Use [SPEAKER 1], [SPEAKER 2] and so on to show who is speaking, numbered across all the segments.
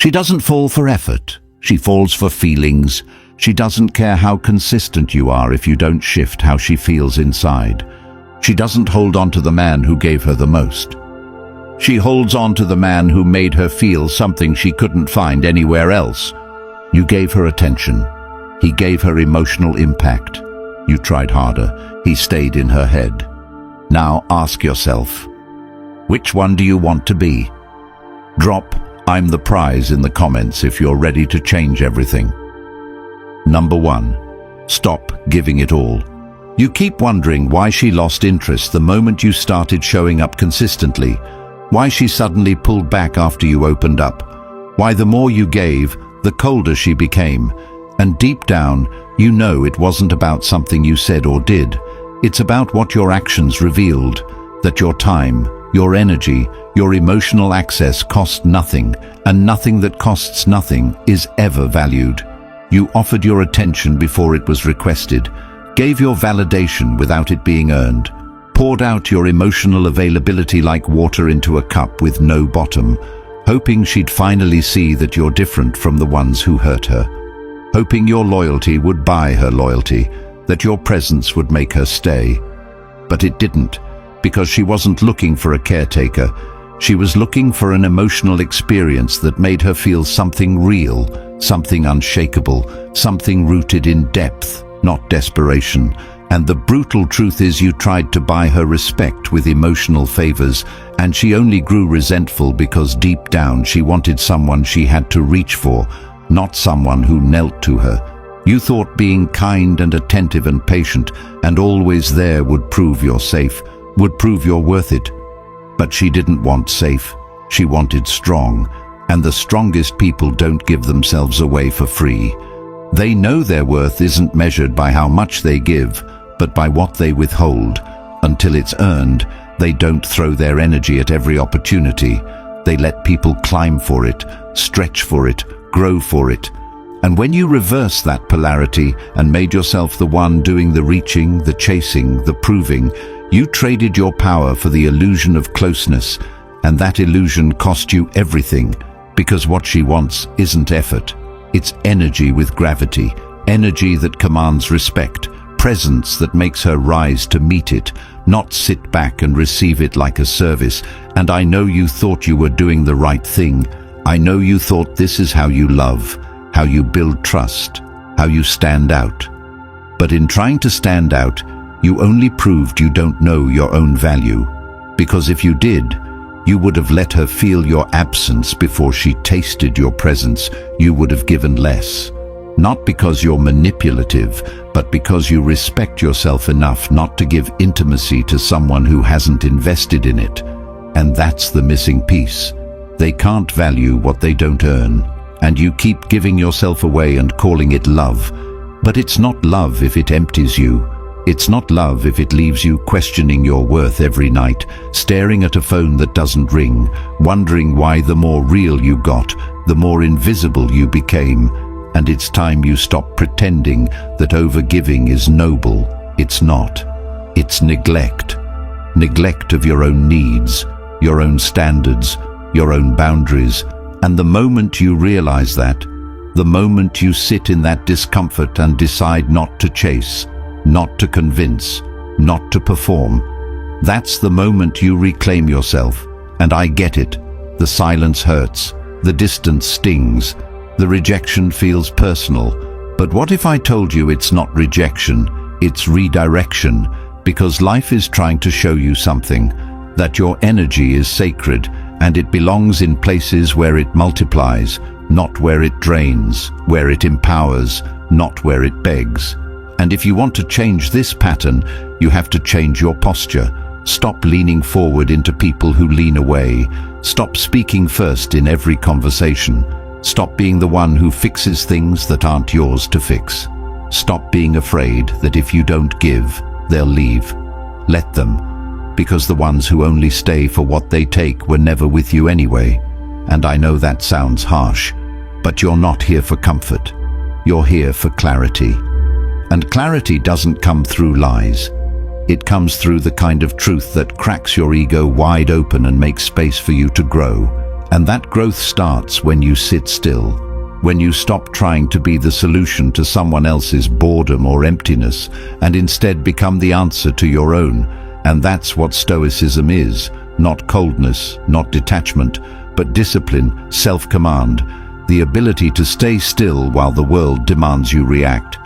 [SPEAKER 1] She doesn't fall for effort. She falls for feelings. She doesn't care how consistent you are if you don't shift how she feels inside. She doesn't hold on to the man who gave her the most. She holds on to the man who made her feel something she couldn't find anywhere else. You gave her attention. He gave her emotional impact. You tried harder. He stayed in her head. Now ask yourself, which one do you want to be? Drop "I'm the prize" in the comments if you're ready to change everything. Number 1. Stop giving it all. You keep wondering why she lost interest the moment you started showing up consistently, why she suddenly pulled back after you opened up, why the more you gave, the colder she became. And deep down, you know it wasn't about something you said or did. It's about what your actions revealed, that your time, your energy, your emotional access cost nothing, and nothing that costs nothing is ever valued. You offered your attention before it was requested, gave your validation without it being earned, poured out your emotional availability like water into a cup with no bottom, hoping she'd finally see that you're different from the ones who hurt her, hoping your loyalty would buy her loyalty, that your presence would make her stay. But it didn't, because she wasn't looking for a caretaker. She was looking for an emotional experience that made her feel something real, something unshakable, something rooted in depth, not desperation. And the brutal truth is you tried to buy her respect with emotional favors, and she only grew resentful because deep down she wanted someone she had to reach for, not someone who knelt to her. You thought being kind and attentive and patient and always there would prove you're safe, would prove you're worth it. But she didn't want safe. She wanted strong. And the strongest people don't give themselves away for free. They know their worth isn't measured by how much they give, but by what they withhold. Until it's earned, they don't throw their energy at every opportunity. They let people climb for it, stretch for it, grow for it. And when you reverse that polarity and made yourself the one doing the reaching, the chasing, the proving, you traded your power for the illusion of closeness, and that illusion cost you everything, because what she wants isn't effort. It's energy with gravity, energy that commands respect, presence that makes her rise to meet it, not sit back and receive it like a service. And I know you thought you were doing the right thing. I know you thought this is how you love, how you build trust, how you stand out. But in trying to stand out, you only proved you don't know your own value. Because if you did, you would have let her feel your absence before she tasted your presence. You would have given less. Not because you're manipulative, but because you respect yourself enough not to give intimacy to someone who hasn't invested in it. And that's the missing piece. They can't value what they don't earn. And you keep giving yourself away and calling it love. But it's not love if it empties you. It's not love if it leaves you questioning your worth every night, staring at a phone that doesn't ring, wondering why the more real you got, the more invisible you became. And it's time you stop pretending that overgiving is noble. It's not. It's neglect. Neglect of your own needs, your own standards, your own boundaries. And the moment you realize that, the moment you sit in that discomfort and decide not to chase, not to convince, not to perform, that's the moment you reclaim yourself. And I get it. The silence hurts. The distance stings. The rejection feels personal. But what if I told you it's not rejection, it's redirection? Because life is trying to show you something, that your energy is sacred, and it belongs in places where it multiplies, not where it drains, where it empowers, not where it begs. And if you want to change this pattern, you have to change your posture. Stop leaning forward into people who lean away. Stop speaking first in every conversation. Stop being the one who fixes things that aren't yours to fix. Stop being afraid that if you don't give, they'll leave. Let them, because the ones who only stay for what they take were never with you anyway. And I know that sounds harsh, but you're not here for comfort. You're here for clarity. And clarity doesn't come through lies. It comes through the kind of truth that cracks your ego wide open and makes space for you to grow. And that growth starts when you sit still, when you stop trying to be the solution to someone else's boredom or emptiness and instead become the answer to your own. And that's what Stoicism is, not coldness, not detachment, but discipline, self-command, the ability to stay still while the world demands you react,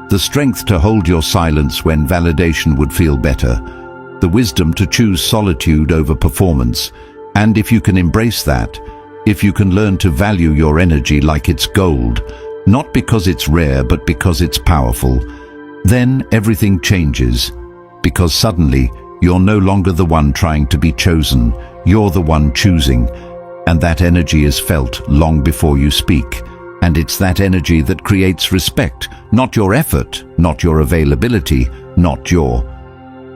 [SPEAKER 1] the strength to hold your silence when validation would feel better, the wisdom to choose solitude over performance. And if you can embrace that, if you can learn to value your energy like it's gold, not because it's rare but because it's powerful, then everything changes, because suddenly you're no longer the one trying to be chosen, you're the one choosing, and that energy is felt long before you speak. And it's that energy that creates respect, not your effort, not your availability, not your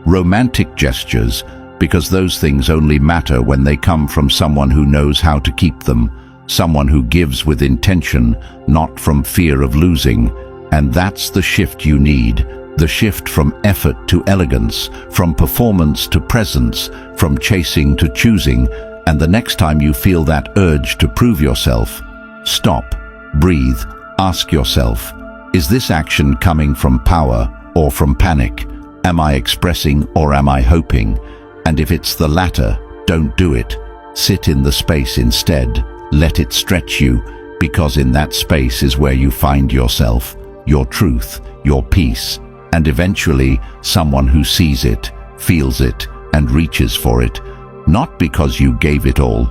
[SPEAKER 1] romantic gestures, because those things only matter when they come from someone who knows how to keep them, someone who gives with intention, not from fear of losing. And that's the shift you need, the shift from effort to elegance, from performance to presence, from chasing to choosing. And the next time you feel that urge to prove yourself, stop, breathe, ask yourself, is this action coming from power or from panic? Am I expressing or am I hoping? And if it's the latter, don't do it. Sit in the space instead. Let it stretch you, because in that space is where you find yourself, your truth, your peace, and eventually someone who sees it, feels it, and reaches for it. Not because you gave it all,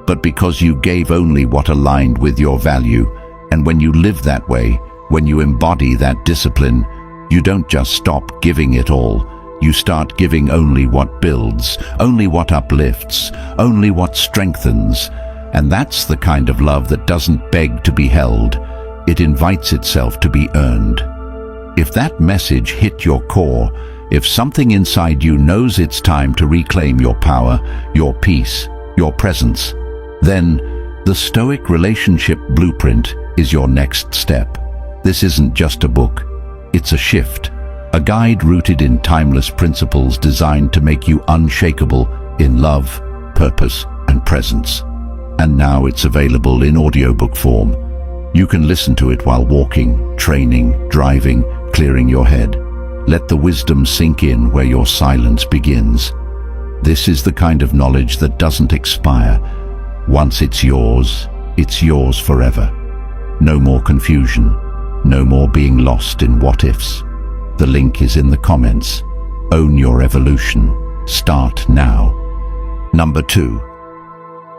[SPEAKER 1] but because you gave only what aligned with your value. And when you live that way, when you embody that discipline, you don't just stop giving it all. You start giving only what builds, only what uplifts, only what strengthens. And that's the kind of love that doesn't beg to be held. It invites itself to be earned. If that message hit your core, if something inside you knows it's time to reclaim your power, your peace, your presence, then the Stoic Relationship Blueprint is your next step. This isn't just a book, it's a shift, a guide rooted in timeless principles designed to make you unshakable in love, purpose, and presence. And now it's available in audiobook form. You can listen to it while walking, training, driving, clearing your head. Let the wisdom sink in where your silence begins. This is the kind of knowledge that doesn't expire. Once it's yours forever. No more confusion, no more being lost in what-ifs. The link is in the comments. Own your evolution. Start now. Number 2.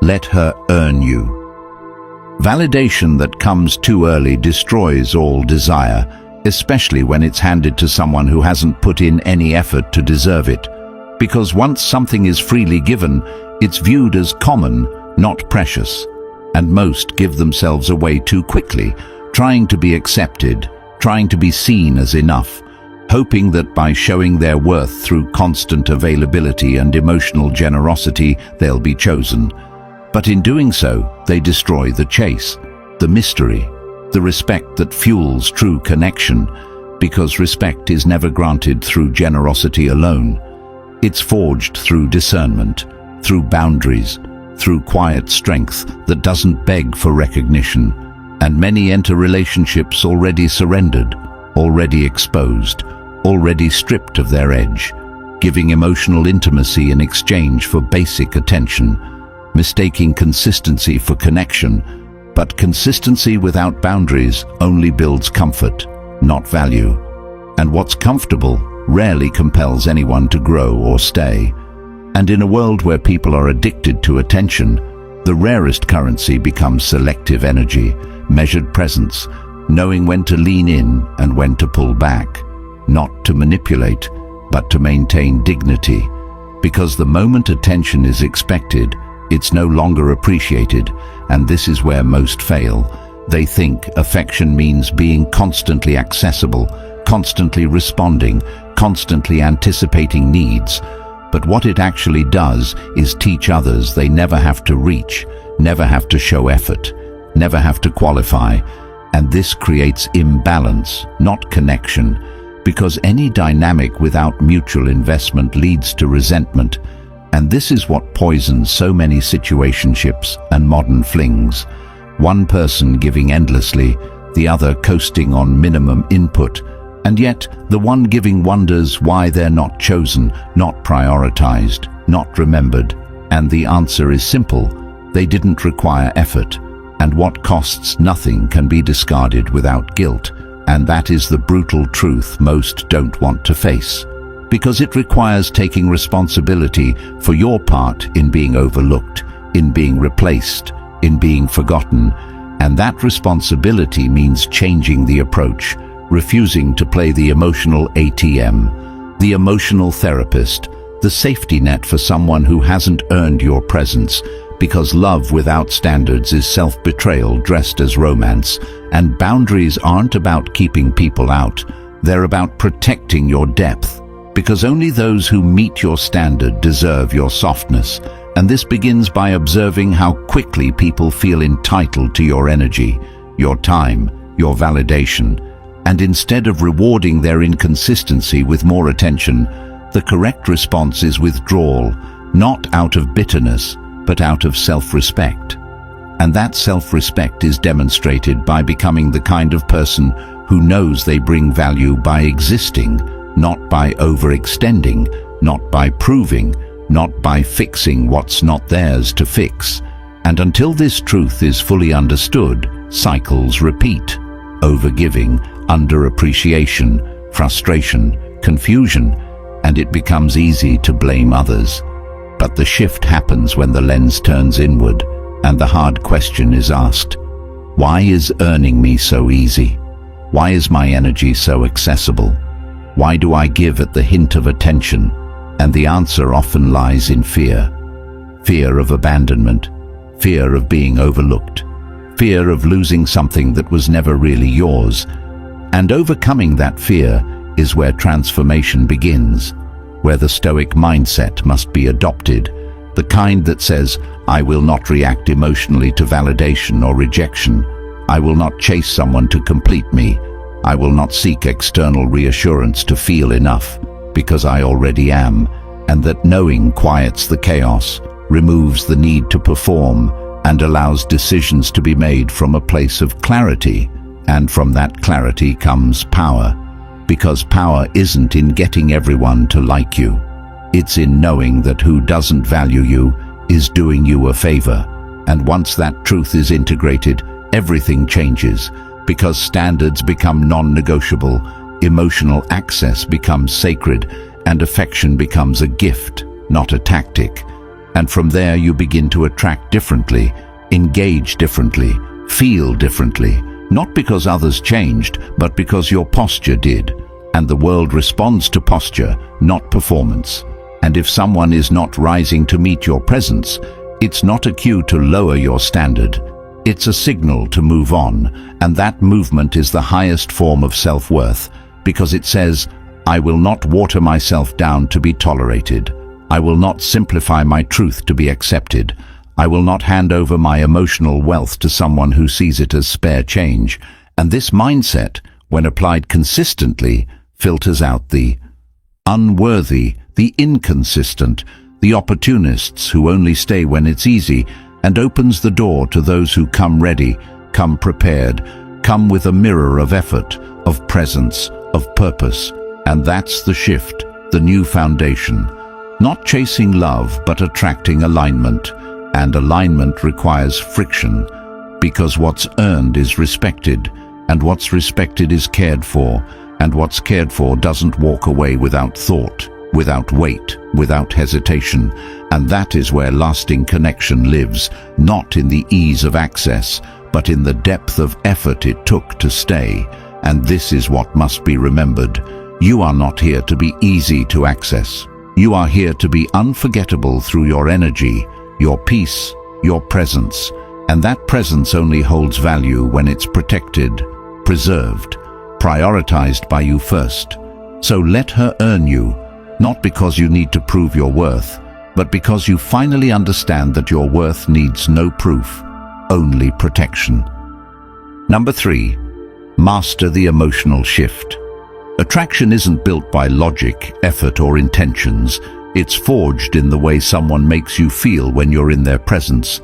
[SPEAKER 1] Let her earn you. Validation that comes too early destroys all desire, especially when it's handed to someone who hasn't put in any effort to deserve it. Because once something is freely given, it's viewed as common, not precious. And most give themselves away too quickly, trying to be accepted, trying to be seen as enough, hoping that by showing their worth through constant availability and emotional generosity, they'll be chosen. But in doing so, they destroy the chase, the mystery, the respect that fuels true connection, because respect is never granted through generosity alone. It's forged through discernment, through boundaries, through quiet strength that doesn't beg for recognition. And many enter relationships already surrendered, already exposed, already stripped of their edge, giving emotional intimacy in exchange for basic attention, mistaking consistency for connection. But consistency without boundaries only builds comfort, not value. And what's comfortable rarely compels anyone to grow or stay. And in a world where people are addicted to attention, the rarest currency becomes selective energy, measured presence, knowing when to lean in and when to pull back, not to manipulate, but to maintain dignity. Because the moment attention is expected, it's no longer appreciated, and this is where most fail. They think affection means being constantly accessible, constantly responding, constantly anticipating needs. But what it actually does is teach others they never have to reach, never have to show effort, never have to qualify. And this creates imbalance, not connection, because any dynamic without mutual investment leads to resentment. And this is what poisons so many situationships and modern flings. One person giving endlessly, the other coasting on minimum input, and yet the one giving wonders why they're not chosen, not prioritized, not remembered. And the answer is simple: they didn't require effort, and what costs nothing can be discarded without guilt. And that is the brutal truth most don't want to face, because it requires taking responsibility for your part in being overlooked, in being replaced, in being forgotten. And that responsibility means changing the approach, refusing to play the emotional ATM, the emotional therapist, the safety net for someone who hasn't earned your presence, because love without standards is self-betrayal dressed as romance, and boundaries aren't about keeping people out, they're about protecting your depth, because only those who meet your standard deserve your softness. And this begins by observing how quickly people feel entitled to your energy, your time, your validation. And instead of rewarding their inconsistency with more attention, the correct response is withdrawal, not out of bitterness, but out of self-respect. And that self-respect is demonstrated by becoming the kind of person who knows they bring value by existing, not by overextending, not by proving, not by fixing what's not theirs to fix. And until this truth is fully understood, cycles repeat: overgiving, underappreciation, frustration, confusion, and it becomes easy to blame others. But the shift happens when the lens turns inward, and the hard question is asked: why is earning me so easy? Why is my energy so accessible? Why do I give at the hint of attention? And the answer often lies in fear. Fear of abandonment, fear of being overlooked, fear of losing something that was never really yours. And overcoming that fear is where transformation begins, where the Stoic mindset must be adopted, the kind that says, I will not react emotionally to validation or rejection. I will not chase someone to complete me. I will not seek external reassurance to feel enough, because I already am. And that knowing quiets the chaos, removes the need to perform, and allows decisions to be made from a place of clarity. And from that clarity comes power. Because power isn't in getting everyone to like you. It's in knowing that who doesn't value you is doing you a favor. And once that truth is integrated, everything changes, because standards become non-negotiable, emotional access becomes sacred, and affection becomes a gift, not a tactic. And from there you begin to attract differently, engage differently, feel differently, not because others changed, but because your posture did. And the world responds to posture, not performance. And if someone is not rising to meet your presence, it's not a cue to lower your standard. It's a signal to move on, and that movement is the highest form of self-worth, because it says, I will not water myself down to be tolerated. I will not simplify my truth to be accepted. I will not hand over my emotional wealth to someone who sees it as spare change. And this mindset, when applied consistently, filters out the unworthy, the inconsistent, the opportunists who only stay when it's easy, and opens the door to those who come ready, come prepared, come with a mirror of effort, of presence, of purpose. And that's the shift, the new foundation. Not chasing love, but attracting alignment. And alignment requires friction, because what's earned is respected, and what's respected is cared for, and what's cared for doesn't walk away without thought, without weight, without hesitation. And that is where lasting connection lives, not in the ease of access, but in the depth of effort it took to stay. And this is what must be remembered. You are not here to be easy to access. You are here to be unforgettable through your energy, your peace, your presence. And that presence only holds value when it's protected, preserved, prioritized by you first. So let her earn you, not because you need to prove your worth, but because you finally understand that your worth needs no proof, only protection. Number 3, master the emotional shift. Attraction isn't built by logic, effort, or intentions. It's forged in the way someone makes you feel when you're in their presence,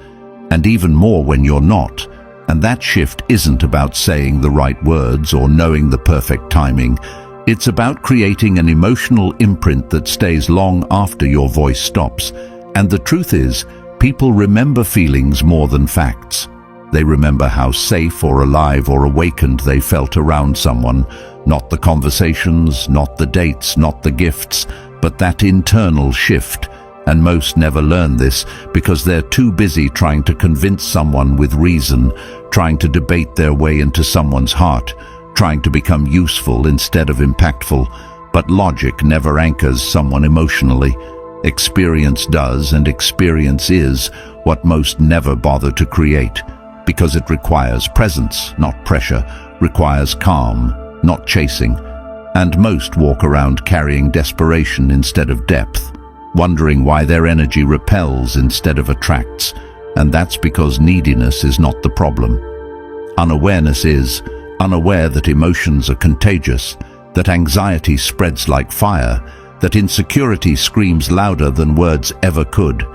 [SPEAKER 1] and even more when you're not. And that shift isn't about saying the right words or knowing the perfect timing. It's about creating an emotional imprint that stays long after your voice stops. And the truth is, people remember feelings more than facts. They remember how safe or alive or awakened they felt around someone, not the conversations, not the dates, not the gifts, but that internal shift. And most never learn this because they're too busy trying to convince someone with reason, trying to debate their way into someone's heart, trying to become useful instead of impactful. But logic never anchors someone emotionally. Experience does, and experience is what most never bother to create, because it requires presence, not pressure, requires calm, not chasing. And most walk around carrying desperation instead of depth, wondering why their energy repels instead of attracts. And that's because neediness is not the problem. Unawareness is. Unaware that emotions are contagious, that anxiety spreads like fire, that insecurity screams louder than words ever could.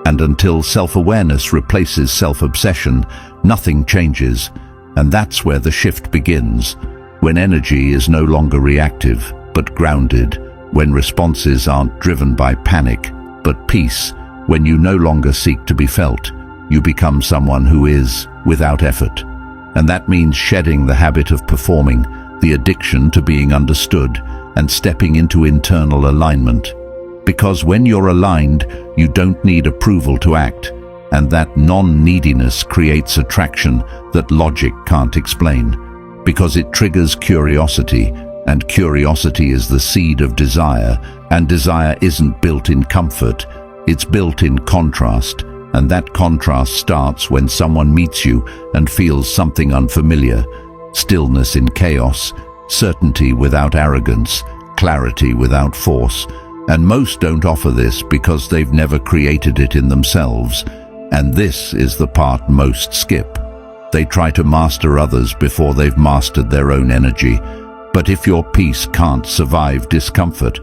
[SPEAKER 1] And until self-awareness replaces self-obsession, nothing changes. And that's where the shift begins, when energy is no longer reactive, but grounded, when responses aren't driven by panic, but peace, when you no longer seek to be felt. You become someone who is, without effort. And that means shedding the habit of performing, the addiction to being understood, and stepping into internal alignment. Because when you're aligned, you don't need approval to act, and that non-neediness creates attraction that logic can't explain, because it triggers curiosity, and curiosity is the seed of desire, and desire isn't built in comfort, it's built in contrast, and that contrast starts when someone meets you and feels something unfamiliar, stillness in chaos, certainty without arrogance, clarity without force. And most don't offer this because they've never created it in themselves. And this is the part most skip. They try to master others before they've mastered their own energy. But if your peace can't survive discomfort,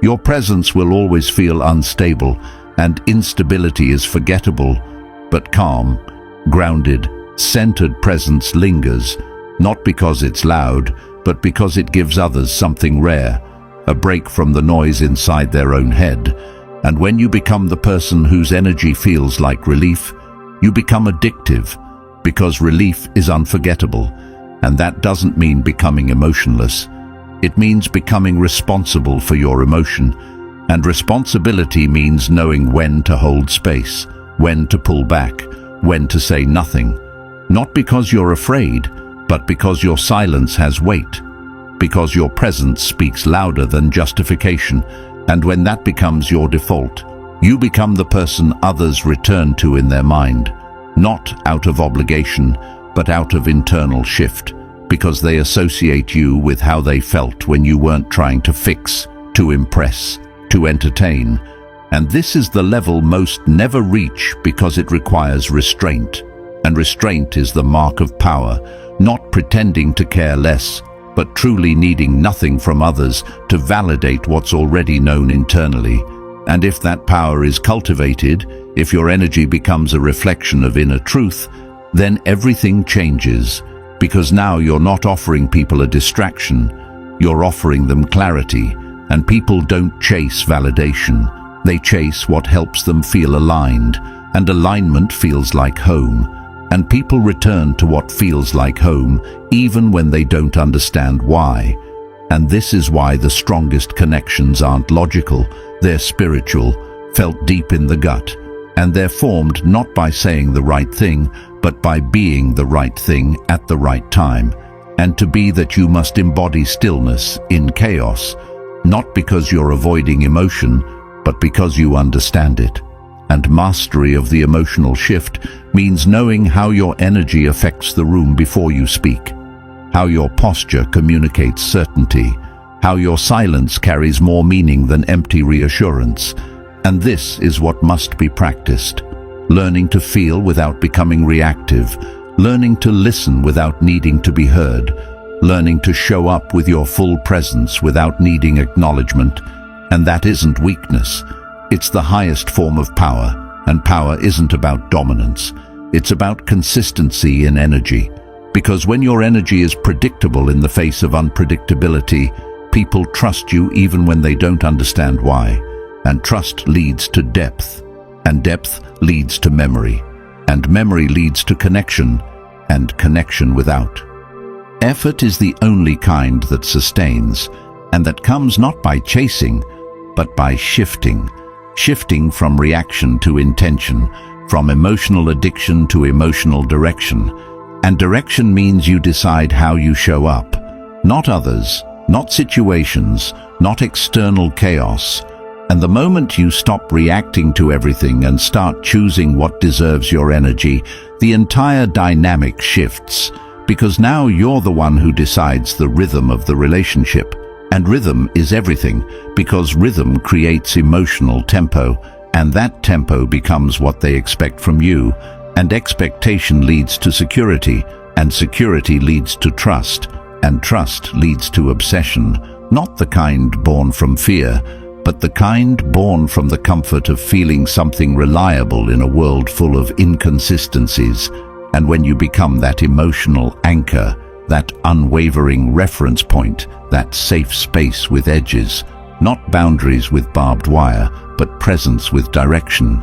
[SPEAKER 1] your presence will always feel unstable, and instability is forgettable. But calm, grounded, centered presence lingers, not because it's loud, but because it gives others something rare, a break from the noise inside their own head. And when you become the person whose energy feels like relief, you become addictive, because relief is unforgettable. And that doesn't mean becoming emotionless. It means becoming responsible for your emotion. And responsibility means knowing when to hold space, when to pull back, when to say nothing. Not because you're afraid, but because your silence has weight, because your presence speaks louder than justification. And when that becomes your default, you become the person others return to in their mind, not out of obligation, but out of internal shift, because they associate you with how they felt when you weren't trying to fix, to impress, to entertain. And this is the level most never reach because it requires restraint. And restraint is the mark of power, not pretending to care less, but truly needing nothing from others to validate what's already known internally. And if that power is cultivated, if your energy becomes a reflection of inner truth, then everything changes, because now you're not offering people a distraction, you're offering them clarity. And people don't chase validation, they chase what helps them feel aligned, and alignment feels like home. And people return to what feels like home, even when they don't understand why. And this is why the strongest connections aren't logical, they're spiritual, felt deep in the gut. And they're formed not by saying the right thing, but by being the right thing at the right time. And to be that, you must embody stillness in chaos, not because you're avoiding emotion, but because you understand it. And mastery of the emotional shift means knowing how your energy affects the room before you speak, how your posture communicates certainty, how your silence carries more meaning than empty reassurance. And this is what must be practiced. Learning to feel without becoming reactive, learning to listen without needing to be heard, learning to show up with your full presence without needing acknowledgement. And that isn't weakness, It's the highest form of power, and power isn't about dominance. It's about consistency in energy. Because when your energy is predictable in the face of unpredictability, people trust you even when they don't understand why. And trust leads to depth, and depth leads to memory, and memory leads to connection, and connection without. Effort is the only kind that sustains, and that comes not by chasing, but by shifting. Shifting from reaction to intention, from emotional addiction to emotional direction. And direction means you decide how you show up. Not others, not situations, not external chaos. And the moment you stop reacting to everything and start choosing what deserves your energy, the entire dynamic shifts. Because now you're the one who decides the rhythm of the relationship. And rhythm is everything, because rhythm creates emotional tempo, and that tempo becomes what they expect from you. And expectation leads to security, and security leads to trust, and trust leads to obsession, not the kind born from fear, but the kind born from the comfort of feeling something reliable in a world full of inconsistencies. And when you become that emotional anchor, that unwavering reference point, that safe space with edges, not boundaries with barbed wire, but presence with direction,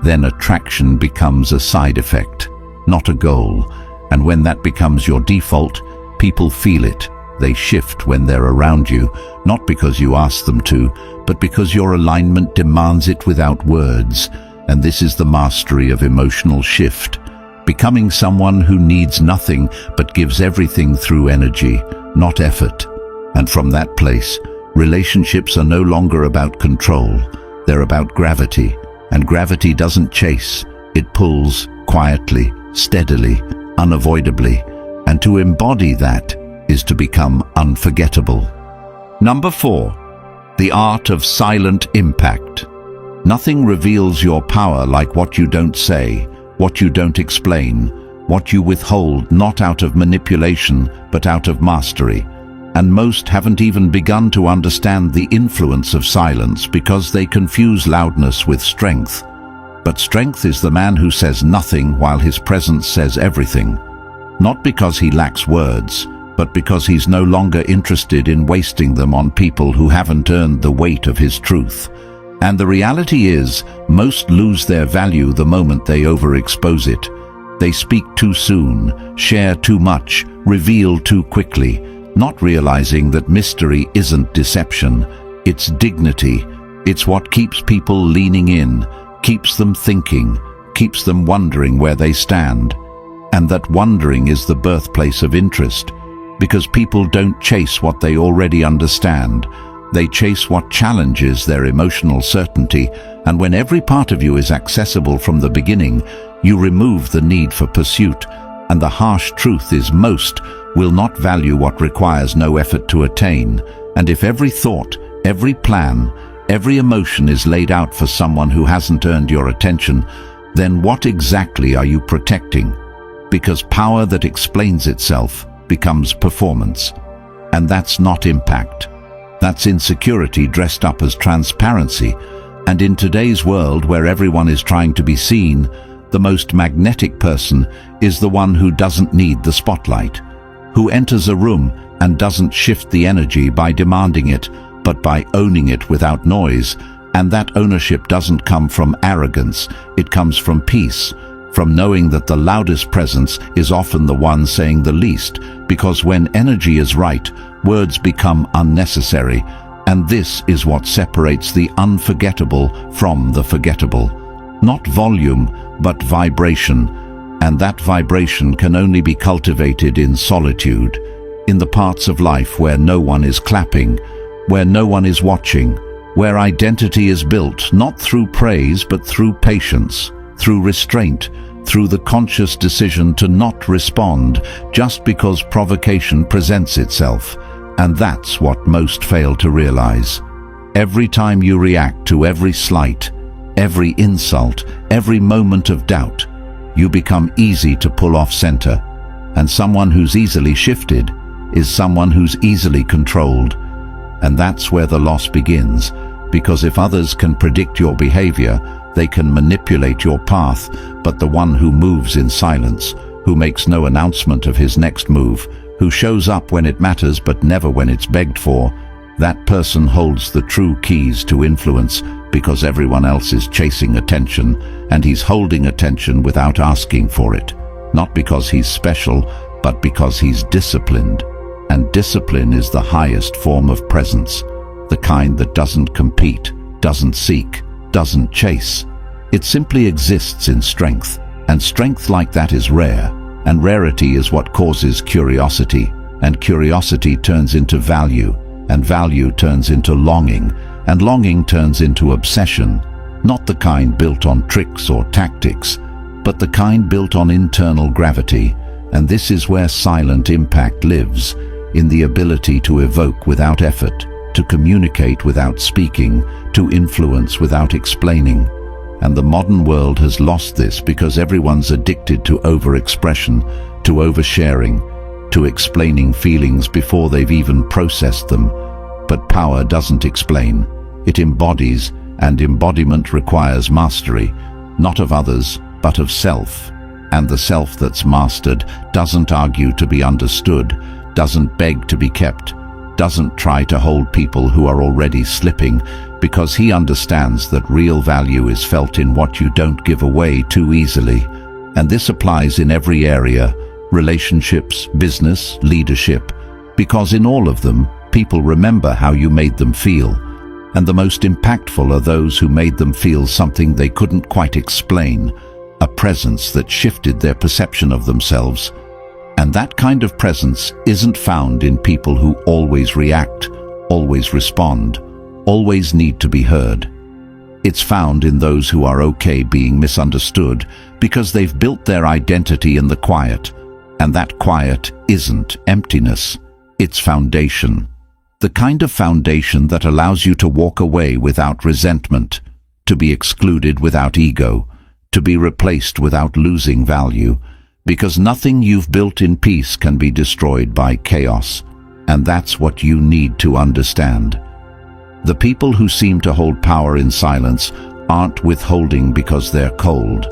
[SPEAKER 1] then attraction becomes a side effect, not a goal. And when that becomes your default, people feel it. They shift when they're around you, not because you ask them to, but because your alignment demands it without words. And this is the mastery of emotional shift. Becoming someone who needs nothing but gives everything through energy, not effort. And from that place, relationships are no longer about control. They're about gravity. And gravity doesn't chase. It pulls quietly, steadily, unavoidably. And to embody that is to become unforgettable. Number 4. The art of silent impact. Nothing reveals your power like what you don't say, what you don't explain, what you withhold, not out of manipulation, but out of mastery. And most haven't even begun to understand the influence of silence because they confuse loudness with strength. But strength is the man who says nothing while his presence says everything. Not because he lacks words, but because he's no longer interested in wasting them on people who haven't earned the weight of his truth. And the reality is, most lose their value the moment they overexpose it. They speak too soon, share too much, reveal too quickly, not realizing that mystery isn't deception, it's dignity. It's what keeps people leaning in, keeps them thinking, keeps them wondering where they stand. And that wondering is the birthplace of interest, because people don't chase what they already understand. They chase what challenges their emotional certainty, and when every part of you is accessible from the beginning, you remove the need for pursuit. And the harsh truth is most will not value what requires no effort to attain. And if every thought, every plan, every emotion is laid out for someone who hasn't earned your attention, then what exactly are you protecting? Because power that explains itself becomes performance. And that's not impact. That's insecurity dressed up as transparency. And in today's world where everyone is trying to be seen, the most magnetic person is the one who doesn't need the spotlight, who enters a room and doesn't shift the energy by demanding it, but by owning it without noise. And that ownership doesn't come from arrogance, it comes from peace, from knowing that the loudest presence is often the one saying the least, because when energy is right, words become unnecessary. And this is what separates the unforgettable from the forgettable. Not volume, but vibration. And that vibration can only be cultivated in solitude, in the parts of life where no one is clapping, where no one is watching, where identity is built not through praise but through patience, through restraint, through the conscious decision to not respond just because provocation presents itself. And that's what most fail to realize. Every time you react to every slight, every insult, every moment of doubt, you become easy to pull off center. And someone who's easily shifted is someone who's easily controlled. And that's where the loss begins, because if others can predict your behavior, they can manipulate your path, but the one who moves in silence, who makes no announcement of his next move, who shows up when it matters but never when it's begged for, that person holds the true keys to influence, because everyone else is chasing attention, and he's holding attention without asking for it. Not because he's special, but because he's disciplined. And discipline is the highest form of presence, the kind that doesn't compete, doesn't seek, doesn't chase. It simply exists in strength, and strength like that is rare, and rarity is what causes curiosity, and curiosity turns into value, and value turns into longing, and longing turns into obsession, not the kind built on tricks or tactics, but the kind built on internal gravity. And this is where silent impact lives, in the ability to evoke without effort, to communicate without speaking, to influence without explaining. And the modern world has lost this because everyone's addicted to overexpression, to oversharing, to explaining feelings before they've even processed them. But power doesn't explain, it embodies, and embodiment requires mastery, not of others, but of self. And the self that's mastered doesn't argue to be understood, doesn't beg to be kept, doesn't try to hold people who are already slipping, because he understands that real value is felt in what you don't give away too easily. And this applies in every area, relationships, business, leadership, because in all of them, people remember how you made them feel. And the most impactful are those who made them feel something they couldn't quite explain, a presence that shifted their perception of themselves. And that kind of presence isn't found in people who always react, always respond, always need to be heard. It's found in those who are okay being misunderstood because they've built their identity in the quiet, and that quiet isn't emptiness, it's foundation. The kind of foundation that allows you to walk away without resentment, to be excluded without ego, to be replaced without losing value, because nothing you've built in peace can be destroyed by chaos, and that's what you need to understand. The people who seem to hold power in silence aren't withholding because they're cold.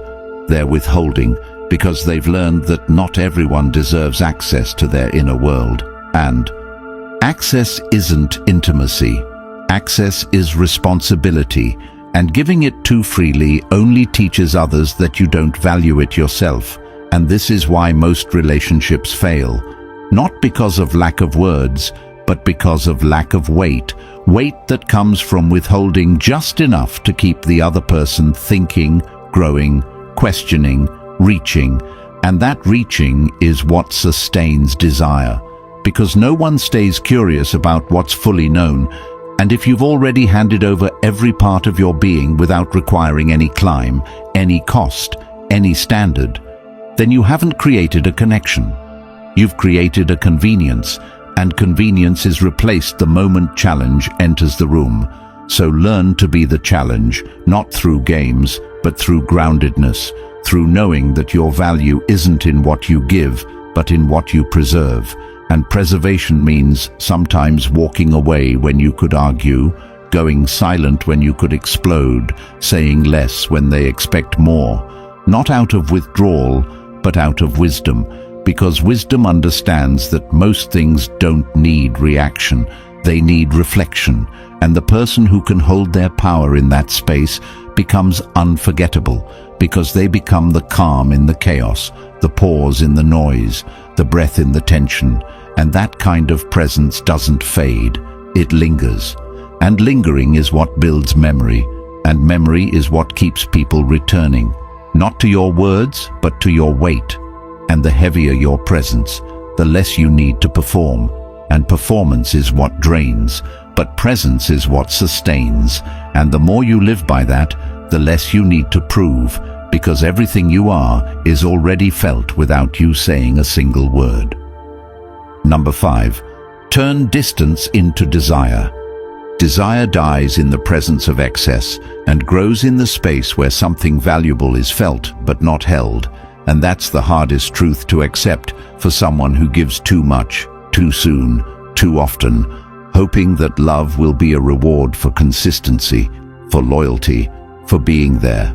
[SPEAKER 1] They're withholding because they've learned that not everyone deserves access to their inner world. And access isn't intimacy. Access is responsibility, and giving it too freely only teaches others that you don't value it yourself. And this is why most relationships fail, not because of lack of words, but because of lack of weight that comes from withholding just enough to keep the other person thinking, growing, questioning, reaching. And that reaching is what sustains desire, because no one stays curious about what's fully known. And if you've already handed over every part of your being without requiring any climb, any cost, any standard, then you haven't created a connection. You've created a convenience, and convenience is replaced the moment challenge enters the room. So learn to be the challenge, not through games, but through groundedness, through knowing that your value isn't in what you give, but in what you preserve. And preservation means sometimes walking away when you could argue, going silent when you could explode, saying less when they expect more, not out of withdrawal, but out of wisdom, because wisdom understands that most things don't need reaction, they need reflection, and the person who can hold their power in that space becomes unforgettable, because they become the calm in the chaos, the pause in the noise, the breath in the tension, and that kind of presence doesn't fade, it lingers. And lingering is what builds memory, and memory is what keeps people returning, not to your words, but to your weight. And the heavier your presence, the less you need to perform. And performance is what drains, but presence is what sustains. And the more you live by that, the less you need to prove, because everything you are is already felt without you saying a single word. Number 5. Turn distance into desire. Desire dies in the presence of excess and grows in the space where something valuable is felt but not held. And that's the hardest truth to accept for someone who gives too much, too soon, too often, hoping that love will be a reward for consistency, for loyalty, for being there.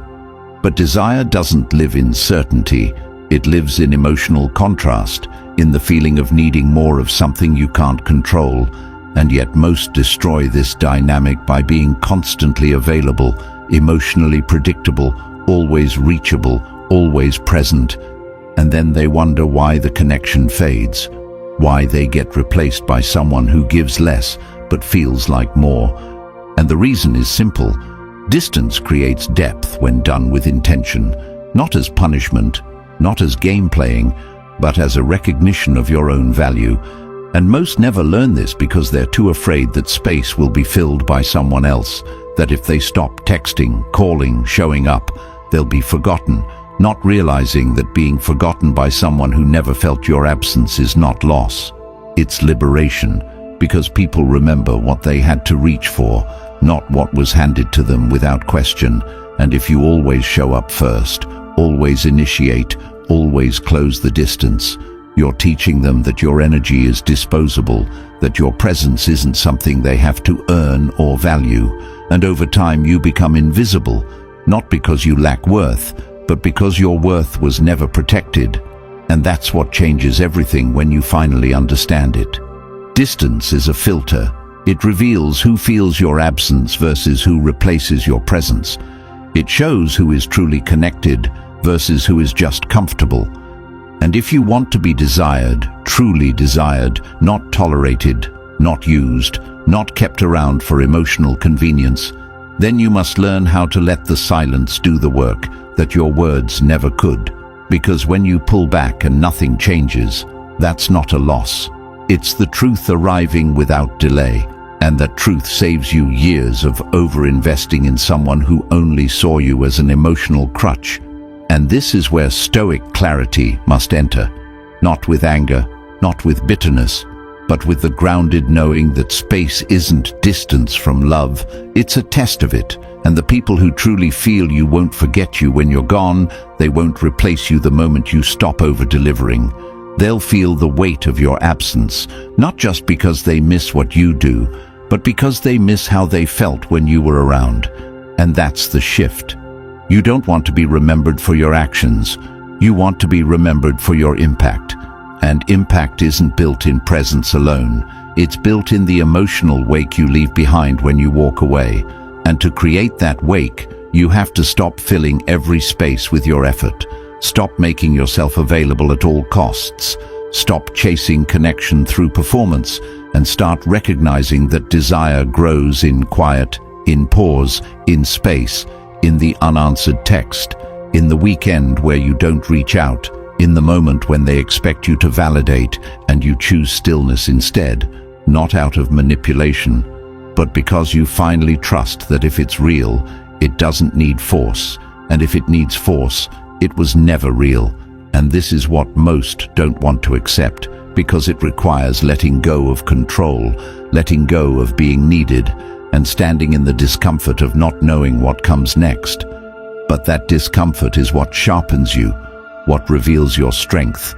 [SPEAKER 1] But desire doesn't live in certainty. It lives in emotional contrast, in the feeling of needing more of something you can't control. And yet most destroy this dynamic by being constantly available, emotionally predictable, always reachable, always present. And then they wonder why the connection fades, why they get replaced by someone who gives less but feels like more. And the reason is simple. Distance creates depth when done with intention, not as punishment, not as game playing, but as a recognition of your own value. And most never learn this because they're too afraid that space will be filled by someone else, that if they stop texting, calling, showing up, they'll be forgotten, not realizing that being forgotten by someone who never felt your absence is not loss. It's liberation, because people remember what they had to reach for, not what was handed to them without question. And if you always show up first, always initiate, always close the distance, you're teaching them that your energy is disposable, that your presence isn't something they have to earn or value. And over time you become invisible, not because you lack worth, but because your worth was never protected. And that's what changes everything when you finally understand it. Distance is a filter. It reveals who feels your absence versus who replaces your presence. It shows who is truly connected versus who is just comfortable. And if you want to be desired, truly desired, not tolerated, not used, not kept around for emotional convenience, then you must learn how to let the silence do the work that your words never could. Because when you pull back and nothing changes, that's not a loss. It's the truth arriving without delay, and that truth saves you years of over-investing in someone who only saw you as an emotional crutch. And this is where Stoic clarity must enter, not with anger, not with bitterness, but with the grounded knowing that space isn't distance from love, it's a test of it. And the people who truly feel you won't forget you when you're gone, they won't replace you the moment you stop over-delivering. They'll feel the weight of your absence, not just because they miss what you do, but because they miss how they felt when you were around. And that's the shift. You don't want to be remembered for your actions. You want to be remembered for your impact. And impact isn't built in presence alone. It's built in the emotional wake you leave behind when you walk away. And to create that wake, you have to stop filling every space with your effort. Stop making yourself available at all costs. Stop chasing connection through performance, and start recognizing that desire grows in quiet, in pause, in space, in the unanswered text, in the weekend where you don't reach out, in the moment when they expect you to validate and you choose stillness instead, not out of manipulation, but because you finally trust that if it's real, it doesn't need force, and if it needs force, it was never real. And this is what most don't want to accept, because it requires letting go of control, letting go of being needed, and standing in the discomfort of not knowing what comes next. But that discomfort is what sharpens you, what reveals your strength,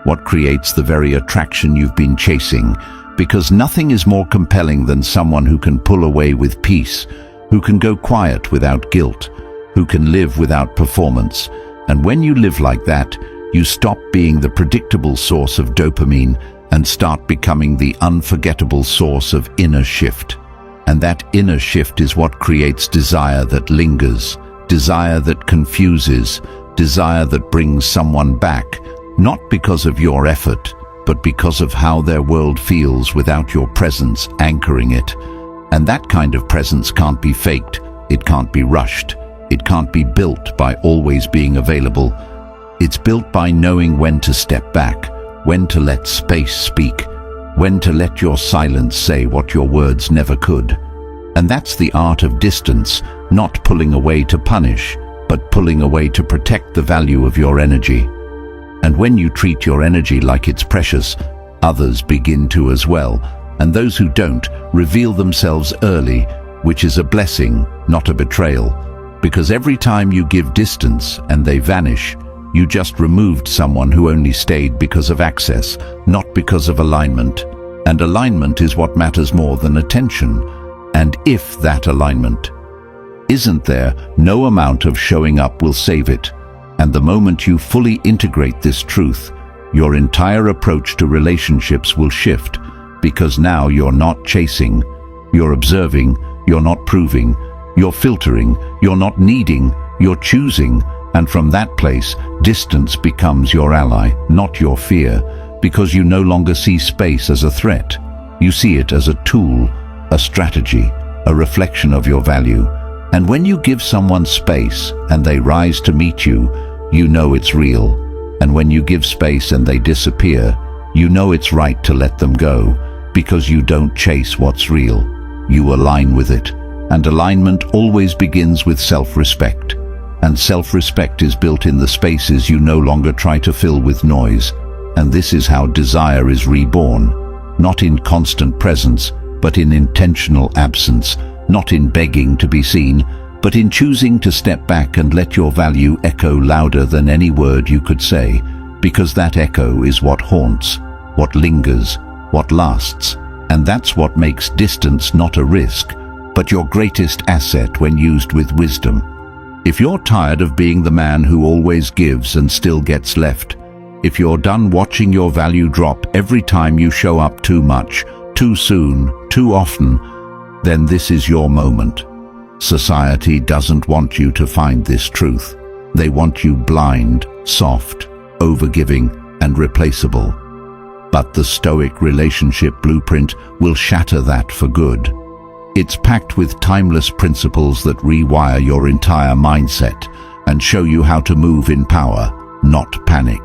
[SPEAKER 1] what creates the very attraction you've been chasing, because nothing is more compelling than someone who can pull away with peace, who can go quiet without guilt, who can live without performance. And when you live like that, you stop being the predictable source of dopamine and start becoming the unforgettable source of inner shift. And that inner shift is what creates desire that lingers, desire that confuses, desire that brings someone back, not because of your effort, but because of how their world feels without your presence anchoring it. And that kind of presence can't be faked, it can't be rushed, it can't be built by always being available. It's built by knowing when to step back, when to let space speak, when to let your silence say what your words never could. And that's the art of distance, not pulling away to punish, but pulling away to protect the value of your energy. And when you treat your energy like it's precious, others begin to as well, and those who don't reveal themselves early, which is a blessing, not a betrayal. Because every time you give distance and they vanish, you just removed someone who only stayed because of access, not because of alignment. And alignment is what matters more than attention. And if that alignment isn't there, no amount of showing up will save it. And the moment you fully integrate this truth, your entire approach to relationships will shift, because now you're not chasing, you're observing, you're not proving, you're filtering, you're not needing, you're choosing. And from that place, distance becomes your ally, not your fear, because you no longer see space as a threat. You see it as a tool, a strategy, a reflection of your value. And when you give someone space and they rise to meet you, you know it's real. And when you give space and they disappear, you know it's right to let them go, because you don't chase what's real. You align with it. And alignment always begins with self-respect. And self-respect is built in the spaces you no longer try to fill with noise. And this is how desire is reborn, not in constant presence, but in intentional absence, not in begging to be seen, but in choosing to step back and let your value echo louder than any word you could say, because that echo is what haunts, what lingers, what lasts. And that's what makes distance not a risk, but your greatest asset when used with wisdom. If you're tired of being the man who always gives and still gets left, if you're done watching your value drop every time you show up too much, too soon, too often, then this is your moment. Society doesn't want you to find this truth. They want you blind, soft, overgiving, and replaceable. But the Stoic relationship blueprint will shatter that for good. It's packed with timeless principles that rewire your entire mindset and show you how to move in power, not panic.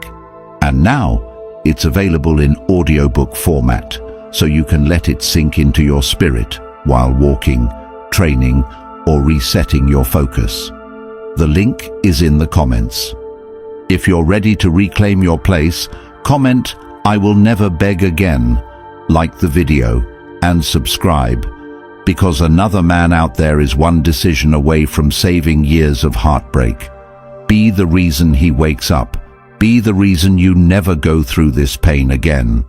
[SPEAKER 1] And now, it's available in audiobook format, so you can let it sink into your spirit while walking, training, or resetting your focus. The link is in the comments. If you're ready to reclaim your place, comment, "I will never beg again," like the video, and subscribe, because another man out there is one decision away from saving years of heartbreak. Be the reason he wakes up. Be the reason you never go through this pain again.